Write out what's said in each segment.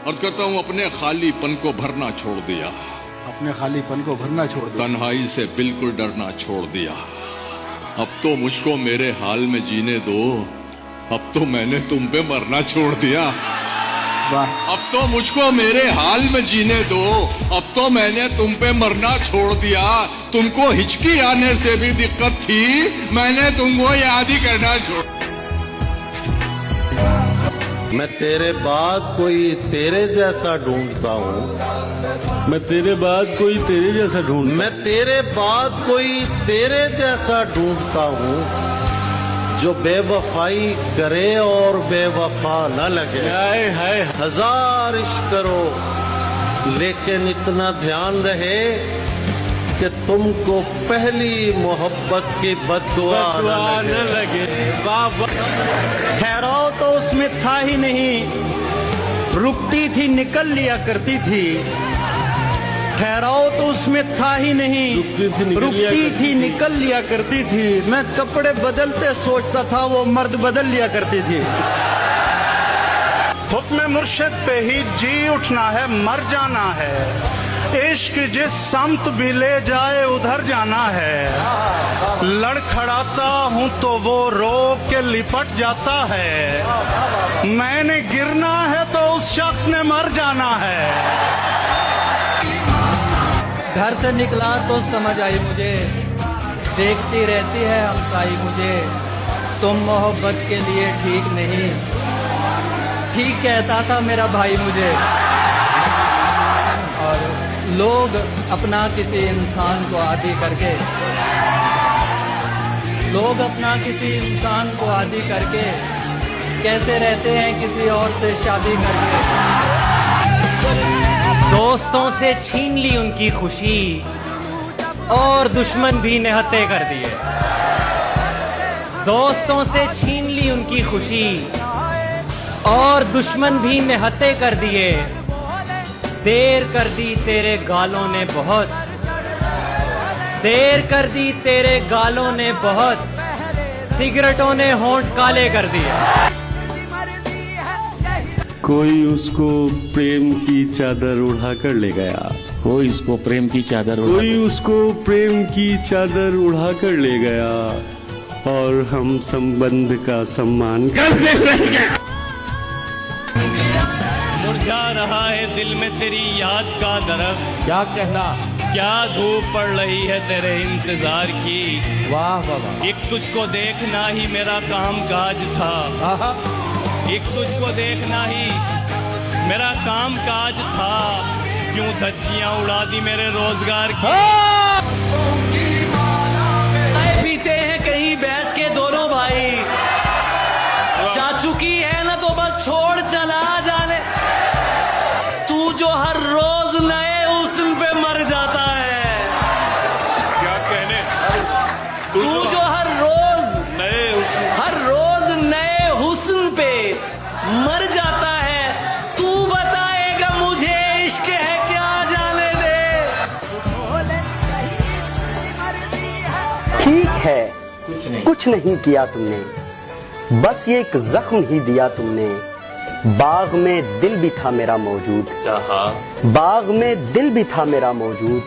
अर्ज करता हूँ अपने खालीपन को भरना छोड़ दिया, अपने खालीपन को भरना छोड़ दिया, तन्हाई से बिल्कुल डरना छोड़ दिया। अब तो मुझको मेरे हाल में जीने दो, अब तो मैंने तुम पे मरना छोड़ दिया। वाह। अब तो मुझको मेरे हाल में जीने दो, अब तो मैंने तुम पे मरना छोड़ दिया। तुमको हिचकी आने से भी दिक्कत थी, मैंने तुमको याद ही करना छोड़। मैं तेरे बाद कोई तेरे जैसा ढूंढता हूँ, मैं तेरे बाद कोई तेरे जैसा ढूंढ मैं तेरे बाद कोई तेरे जैसा ढूंढता हूँ, जो बेवफाई करे और बेवफा न लगे। हाय हाय। हजार इश्क करो लेकिन इतना ध्यान रहे कि तुमको पहली मोहब्बत की बद्दुआ न लगे। ठहराव तो उसमें था ही नहीं, रुकती थी निकल लिया करती थी। ठहराव तो उसमें था ही नहीं, रुकती थी निकल लिया करती थी। मैं कपड़े बदलते सोचता था, वो मर्द बदल लिया करती थी। हुक्म मुर्शिद पे ही जी उठना है, मर जाना है। इश्क जिस समत भी ले जाए उधर जाना है। लड़खड़ाता हूँ तो वो रोक के लिपट जाता है। मैंने गिरना है तो उस शख्स ने मर जाना है। घर से निकला तो समझ आई मुझे, देखती रहती है हमसाई मुझे। तुम मोहब्बत के लिए ठीक नहीं, ठीक कहता था मेरा भाई मुझे। और लोग अपना किसी इंसान को आदी करके, लोग अपना किसी इंसान को आदी करके कैसे रहते हैं किसी और से शादी करके। दोस्तों से छीन ली उनकी खुशी और दुश्मन भी निहत्ते कर दिए। दोस्तों से छीन ली उनकी खुशी और दुश्मन भी निहत्ते कर दिए। देर कर दी तेरे गालों ने बहुत, देर कर दी तेरे गालों ने बहुत, सिगरेटों ने होंठ काले कर दिए। कोई उसको प्रेम की चादर उड़ा कर ले गया, कोई उसको प्रेम की चादर कोई उसको प्रेम की चादर उड़ा कर ले गया, और हम संबंध का सम्मान करते रहे। मुरझा रहा है दिल में तेरी याद का दरख्त, क्या कहना, क्या धूप पड़ रही है तेरे इंतजार की। वाह वाह। एक तुझको देखना ही मेरा काम काज था, एक तुझको देखना ही मेरा काम काज था। क्यों धज्जियां उड़ा दी मेरे रोजगार की। पीते हैं कहीं बैठ के दोनों भाई, जा चुकी है ना तो बस छोड़ चला जाने। तू जो हर रोज नए हुस्न पे मर जाता है, क्या कहने, तू जो हर रोज नए हुस्न पे मर जाता है। तू बताएगा मुझे इश्क है क्या, जाने दे। ठीक है, कुछ नहीं किया तुमने, बस ये एक जख्म ही दिया तुमने। बाग में दिल भी था मेरा मौजूद, बाग में दिल भी था मेरा मौजूद,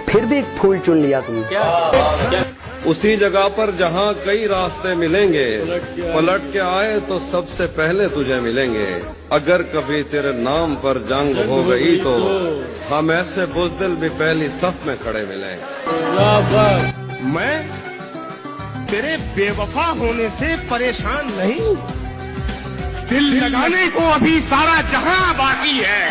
फिर भी एक फूल चुन लिया तुमने। उसी जगह पर जहाँ कई रास्ते मिलेंगे, पलट के आए तो सबसे पहले तुझे मिलेंगे। अगर कभी तेरे नाम पर जंग हो गई तो हम ऐसे बुज़दिल भी पहली सफ में खड़े मिलेंगे। मैं तेरे बेवफा होने से परेशान नहीं, दिल लगाने को अभी सारा जहां बाकी है।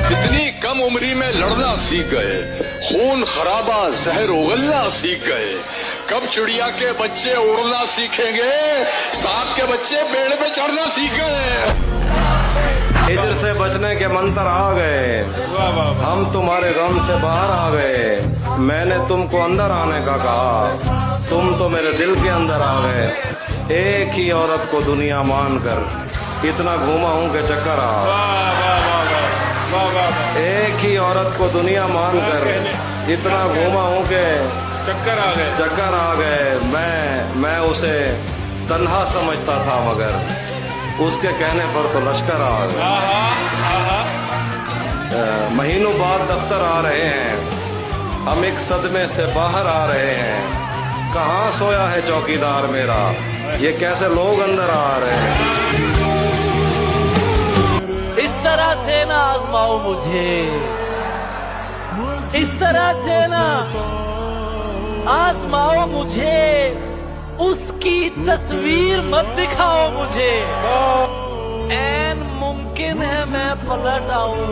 इतनी कम उम्री में लड़ना सीख गए, खून खराबा जहर उगलना सीख गए। कब चिड़िया के बच्चे उड़ना सीखेंगे, सांप के बच्चे पेड़ पे चढ़ना सीख गए। हिजर से बचने के मंत्र आ गए, हम तुम्हारे गम से बाहर आ गए। मैंने तुमको अंदर आने का कहा, तुम तो मेरे दिल के अंदर आ गए। एक ही औरत को दुनिया मानकर इतना घूमा हूँ कि चक्कर आ। एक ही औरत को दुनिया मानकर इतना घूमा हूँ कि चक्कर आ गए। मैं उसे तन्हा समझता था, मगर उसके कहने पर तो लश्कर आ गए। महीनों बाद दफ्तर आ रहे हैं, हम एक सदमे से बाहर आ रहे हैं। कहाँ सोया है चौकीदार मेरा, ये कैसे लोग अंदर आ रहे हैं। इस तरह से ना आजमाओ मुझे, इस तरह से ना आजमाओ मुझे, उसकी तस्वीर मत दिखाओ मुझे। ऐन मुमकिन है मैं पलट आऊं,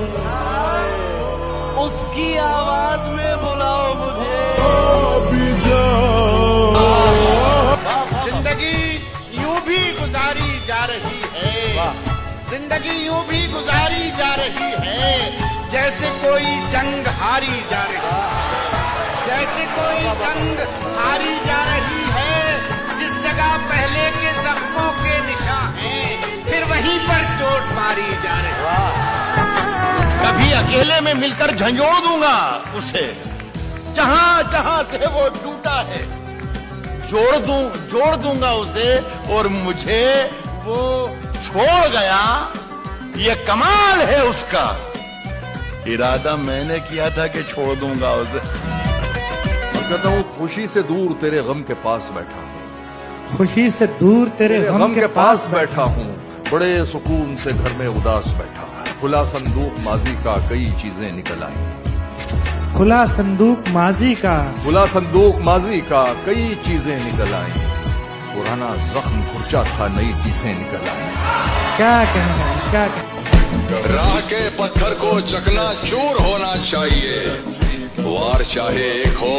उसकी आवाज में बुलाओ मुझे। जिंदगी यूं भी गुजारी जा रही है, जिंदगी यूं भी गुजारी जा रही है जैसे कोई जंग हारी जा रही है, जैसे कोई जंग हारी जा रही है। जिस जगह पहले के जख्मों के निशान हैं, फिर वहीं पर चोट मारी जा रही है। कभी अकेले में मिलकर झंझोड़ दूंगा उसे, जहां जहां से वो टूटा है जोड़ दूंगा उसे, और मुझे वो छोड़ गया। ये कमाल है उसका, इरादा मैंने किया था कि छोड़ दूंगा उसे। मैं कहता हूँ खुशी से दूर तेरे गम के पास बैठा हूँ, खुशी से दूर तेरे गम के पास बैठा हूँ, बड़े सुकून से घर में उदास बैठा हूँ। खुला संदूक माजी का कई चीजें निकल आई, खुला संदूक माजी का, खुला संदूक माजी का कई चीजें निकल आई। पुराना जख्म खुर्चा था, नई चीजें निकल आई। क्या कहना है, क्या कहना। राह के पत्थर को चकना चूर होना चाहिए, वार चाहे एक हो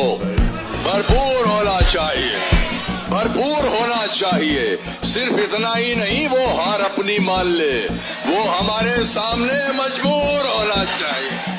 भरपूर होना चाहिए, भरपूर होना चाहिए। सिर्फ इतना ही नहीं, वो हार अपनी मान ले, वो हमारे सामने मजबूर होना चाहिए।